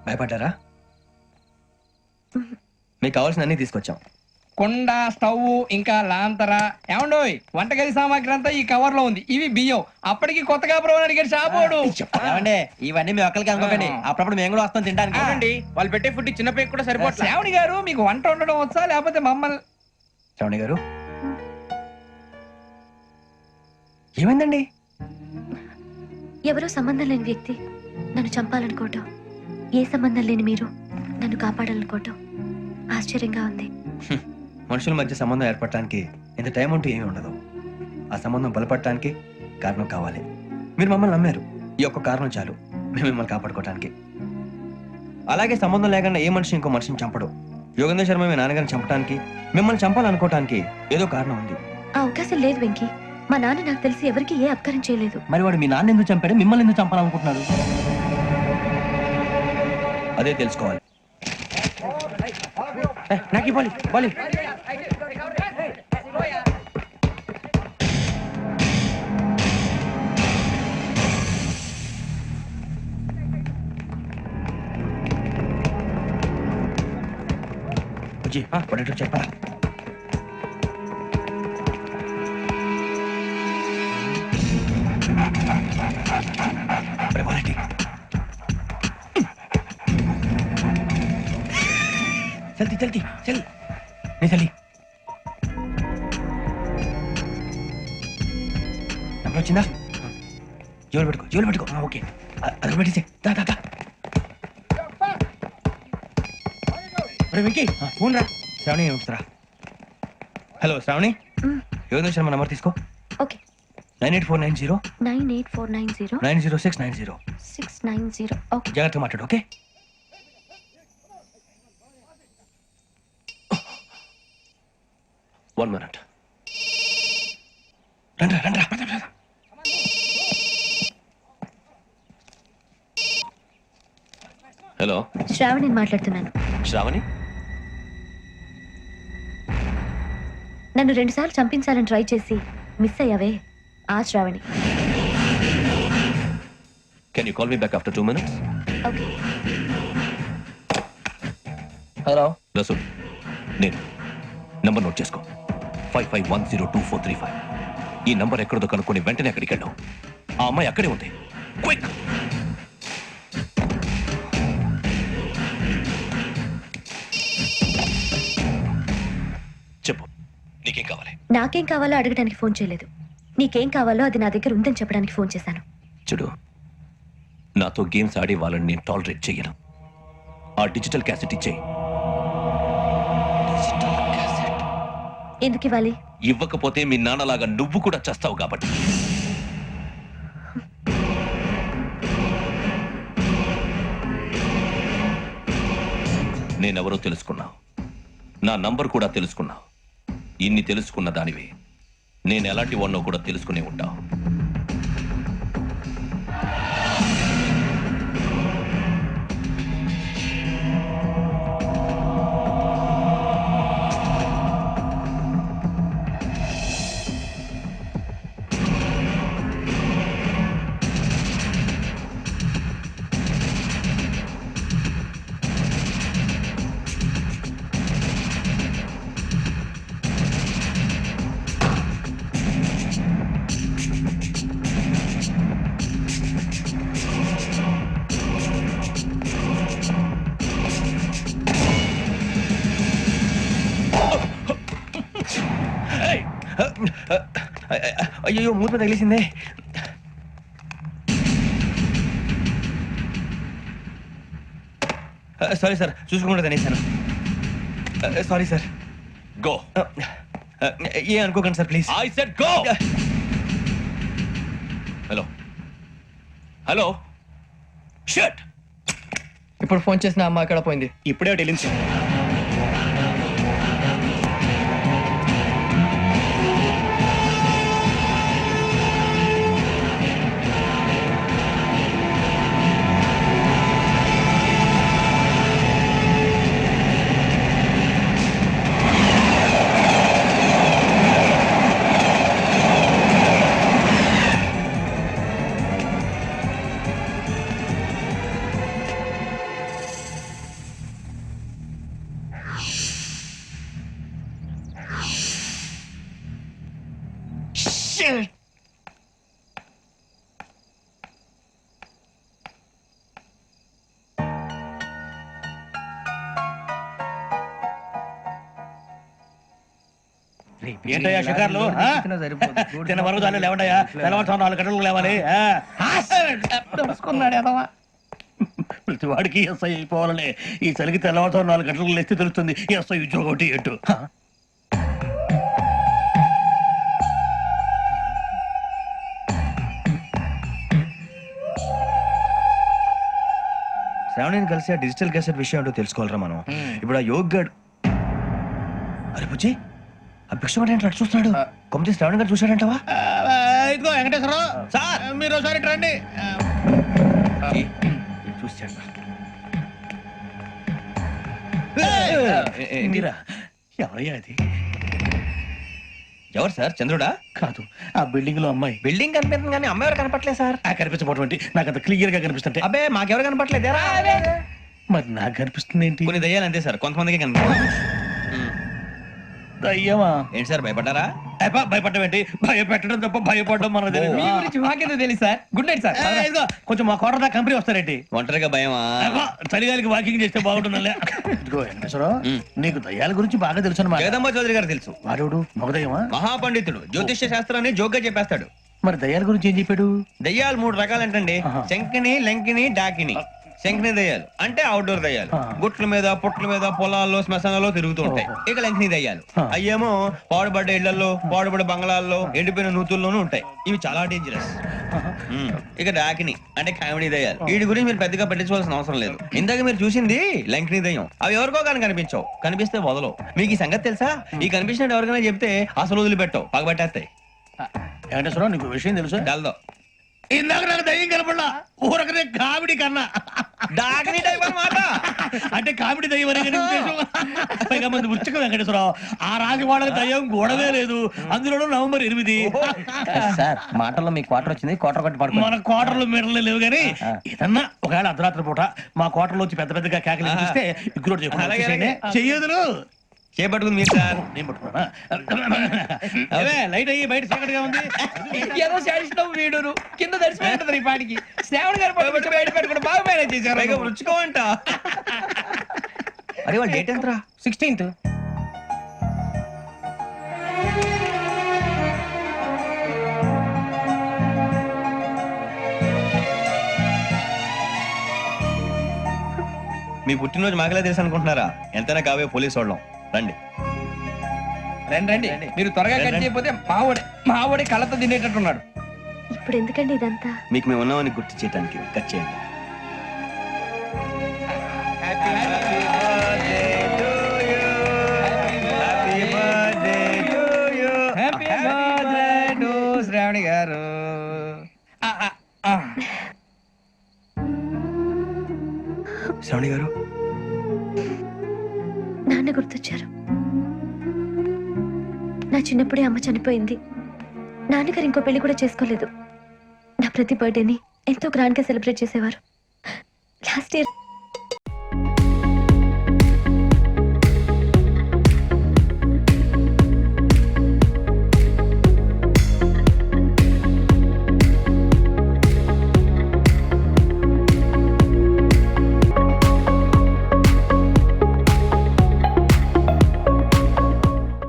భయపడ్డారా? మీకు కావాల్సిన అన్ని తీసుకొచ్చాం. కుండ, స్టవ్, ఇంకా లాంతర. ఏమండోయ్, వంటగది సామాగ్రి అంతా ఈ కవర్ లో ఉంది. ఇవి బియ్యం. అప్పటికి కొత్తగా అడిగాడు షాపోడు. ఏమండి ఇవన్నీ మీ ఒక్కరికి అనుకోకండి, అప్పుడప్పుడు మేము కూడా వస్తాం తినడానికి. అవునండి, వాళ్ళు పెట్టే ఫుడ్ చిన్న పేరు కూడా సరిపోతుంది. శ్రావణి గారు, మీకు వంట వండడం వచ్చా లేకపోతే మమ్మల్ని? శ్రావణి గారు ఏమైందండి? ఎవరో సంబంధం లేని వ్యక్తి నన్ను చంపాలనుకోవటం, ఏ సంబంధం లేని మీరు నన్ను కాపాడాలనుకోవటం ఆశ్చర్యంగా ఉంది. మనుషుల మధ్య సంబంధం ఏర్పడటానికి ఇంత టైం ఉంటూ ఏమీ ఉండదు. ఆ సంబంధం బలపడటానికి కారణం కావాలి. మీరు మమ్మల్ని నమ్మారు, ఈ ఒక్క కారణం చాలు మేము మిమ్మల్ని కాపాడుకోవటానికి. అలాగే సంబంధం లేకుండా ఏ మనిషి ఇంకో మనిషిని చంపడు. యోగేంద్ర శర్మ మీ నాన్నగారిని చంపడానికి, మిమ్మల్ని చంపాలనుకోవటానికి ఏదో కారణం ఉంది. ఆ అవకాశం లేదు వెంకీ. మా నాన్న నాకు తెలిసి ఎవరికి ఏ అపకారం చేయలేదు. మరి వాడు మీ నాన్న ఎందుకు చంపాడు, మిమ్మల్ని ఎందుకు చంపాలనుకుంటున్నాడు? అదే తెలుసుకోవాలి. నాకు ఇవ్వాలి బాలి. చెప్పరా? जल्दी जल्दी चल नहीं चली नंबर వచ్చిందా? జోలు పెట్టుకో. ఓకే, అది పెట్టేసి దా దా దా. వెంకీ ఫోన్ రా. శ్రావణి వస్తారా? హలో శ్రావణి, యోగేంద్ర శర్మ నంబర్ తీసుకో. ఓకే. 98490 98490 90690. 690. ఓకే. జాగ్రత్తగా మాట్లాడు. ఓకే. One minute. రండ్రా. హలో, శ్రావణి మాట్లాడుతున్నాను. శ్రావణి. నన్ను 2 సార్లు చంపించాలని ట్రై చేసి మిస్ అయ్యావే, ఆ Shravani. Can you call me back after 2 minutes? Okay. Hello Rasool, నేను నంబర్ నోట్ చేసుకో. 55102435. ఈ నంబర్ ఎక్కడదో కనుక్కొని వెంటనే అక్కడికి వెళ్ళావు. ఆ అమ్మాయి అక్కడే ఉంది. క్విక్. చెప్పు, నీకేం కావాలి? నాకేం కావాలో అడగడానికి ఫోన్ చేయలేదు. నీకేం కావాలో అది నా దగ్గర ఉందని చెప్పడానికి ఫోన్ చేశాను. చూడు, నాతో గేమ్స్ ఆడే వాళ్ళని నేను టాలరేట్ చెయ్యను. ఆ డిజిటల్ క్యాసెట్ ఇచ్చేయి. ఎందుకు ఇవ్వాలి? ఇవ్వకపోతే మీ నాన్నలాగా నువ్వు కూడా చేస్తావు కాబట్టి. నేనెవరో తెలుసుకున్నావు, నా నంబర్ కూడా తెలుసుకున్నావు. ఇన్ని తెలుసుకున్న దానివి నేను ఎలాంటి వాడినో కూడా తెలుసుకునే ఉంటావు. అయ్యో, మూత మీద తగిలేసిందే. సారీ సార్, చూసుకోకుండా తినేసాను. Sorry sir. గో. ఏ అనుకోకండి sir, please. I said go. Hello hello, shut. ఇప్పుడు ఫోన్ చేసిన అమ్మ ఎక్కడ పోయింది? ఇప్పుడే వెళ్ళింది. ఏంటయ్యా షికార్లు తిన్న వరకు చాలు లేవండయ్యా తెల్లవారుతో 4 గంటలకు లేవాలి ప్రతి వాడికి ఎస్ఐ అయిపోవాలనే ఈ చలికి తెల్లవారుతో 4 గంటలకు లేస్తే తెలుస్తుంది ఎస్ఐ ఉద్యోగం ఒకటి ఎటు శ్రావణిని కలిసి ఆ డిజిటల్ క్యాసెట్ విషయం ఏంటో తెలుసుకోవాలరా మనం. ఇప్పుడు ఆ యోగ్ గడ్ అరే బుజ్జి ఆ భిక్షం అంటే అట్లా చూస్తున్నాడు. కొమ్మతి శ్రావణి గారు చూశాడంటవా? ఇదిగో వెంకటేశ్వరరావు సార్ మీరు ఒకసారి రండి చూశాడు. మీరా ఎవరయ్యా అది? ఎవరు సార్? చంద్రుడా? కాదు ఆ బిల్డింగ్ లో అమ్మాయి. బిల్డింగ్ కనిపిస్తుంది కానీ అమ్మాయి ఎవరు కనపట్లేదు సార్. ఆ కనిపించబోటువంటి నాకు అంత క్లియర్ గా కనిపిస్తుంటే అబ్బే మాకెవరు కనపట్లేదేరా? మరి నాకు కనిపిస్తుంది ఏంటి? కొన్ని దయ్యాలు అంతే సార్, కొంతమందికి కనిపిస్తుంది. అయ్యమా ఏంటి సార్ భయపడ్డారా? భయపడడం ఏంటి? భయపెట్టడం తప్ప భయపడడం మనకు తెలియదు. మీ గురించి మాకేదో తెలుసు సార్. Good night sir. ఇదిగో కొంచెం మా కోట దాకా కంపెనీ వస్తారేంటి? ఒంటరిగా భయమా? చలిగాలికి వాకింగ్ చేస్తే బాగుంటుందిలే. ఇదిగో వెంకటేశ్వరరావు నీకు దయ్యాల గురించి బాగా తెలుసు అన్నమాట. జగదంబ చౌదరి గారు తెలుసు. వాడు మగదయ్యమా? మహాపండితుడు, జ్యోతిష్య శాస్త్రాన్ని జోగ్గా చెప్పేస్తాడు. మరి దయ్యాల గురించి ఏం చెప్పాడు? దయ్యాలు 3 రకాలంటండి. శంకిని, లంకిని, డాకిని. శంకిని దయ్యాలు అంటే అవుట్డోర్ దయ్యాలు, గుట్ల మీద పుట్ల మీద పొలాల్లో శ్మశానాల్లో తిరుగుతూ ఉంటాయి. ఇక లంకిని దయ్యాలు అయ్యేమో పాడుబడ్డ ఇళ్లలో పాడుబడ్డ బంగ్లాల్లో ఎండిపోయిన నూతుల్లోనూ ఉంటాయి. ఇవి చాలా డేంజరస్. ఇక డాకిని అంటే కామెడీ దయ్యాలు. వీటి గురించి మీరు పెద్దగా పట్టించుకోవాల్సిన అవసరం లేదు. ఇందాక మీరు చూసింది లంకిని దయ్యం. అవి ఎవరికో కానీ కనిపించవు, కనిపిస్తే వదలవు. మీకు ఈ సంగతి తెలుసా? ఈ కనిపించినట్టు ఎవరికైనా చెప్తే అసలు వదిలిపెట్టవు, పగబట్టేస్తాయి. వెంకటేశ్వరరావు నీకు విషయం తెలుసు? డల్దో ఇందాక నాకు దయ్యం కనపడలా, ఊరకనే కామెడీ కన్నా డాకిని టైప్ అన్నమాట. అంటే కామెడీ దయ్యం అనే కదా ఉద్దేశం. పైగా మంది ఉచ్చక వెంకటేశ్వరరావు ఆ రాజు వాళ్ళకి దయ్యం గొడవే లేదు. అందులోనూ నవంబర్ 8. సార్ మాటల్లో మీ క్వార్టర్ వచ్చింది, క్వార్టర్ కొట్టి పడుకో. మన క్వార్టర్లు మీటర్లు లేవు కానీ ఏదన్నా ఒకవేళ అర్ధరాత్రి పూట మా క్వార్టర్లో వచ్చి పెద్ద పెద్దగా కేకలు ఇస్తే ఇగ్గురు చెయ్యదులు చేపట్టుకుంది మీరు సార్. నేను పట్టుకున్నా లైట్ అయ్యి బయట చీకటిగా ఉంది. ఏదో శాడిస్తాం వీడును కింద దర్శనం ఈ పాటికి. శ్రావణ్ గారు పట్టుకొచ్చి బయట పెట్టుకుంటే బాగా మేనేజ్ చేశారు. పైగా రుచుకోమంట. అరే వాళ్ళ డేట్ ఎంతరా? 16th. మీ పుట్టినరోజు మాకలే తెలుసు అనుకుంటున్నారా? ఎంతైనా కావే పోలీసు వాళ్ళం. రండి రండి మీరు త్వరగా కట్ చేయకపోతే మావోడే కళ్ళతో తినేటట్టున్నాడు. ఇప్పుడు ఎందుకండి ఇదంతా? మీకు మేము ఉన్నామని గుర్తు చేయడానికి కట్ చేయండి. హ్యాపీ బర్త్డే టు శ్రావణి గారు. శ్రావణి గారు నాన్న గుర్తొచ్చారు. నా చిన్నప్పుడే అమ్మ చనిపోయింది. నాన్నగారు ఇంకో పెళ్లి కూడా చేసుకోలేదు. నా ప్రతి బర్త్డేని ఎంతో గ్రాండ్ గా సెలబ్రేట్ చేసేవారు. Last year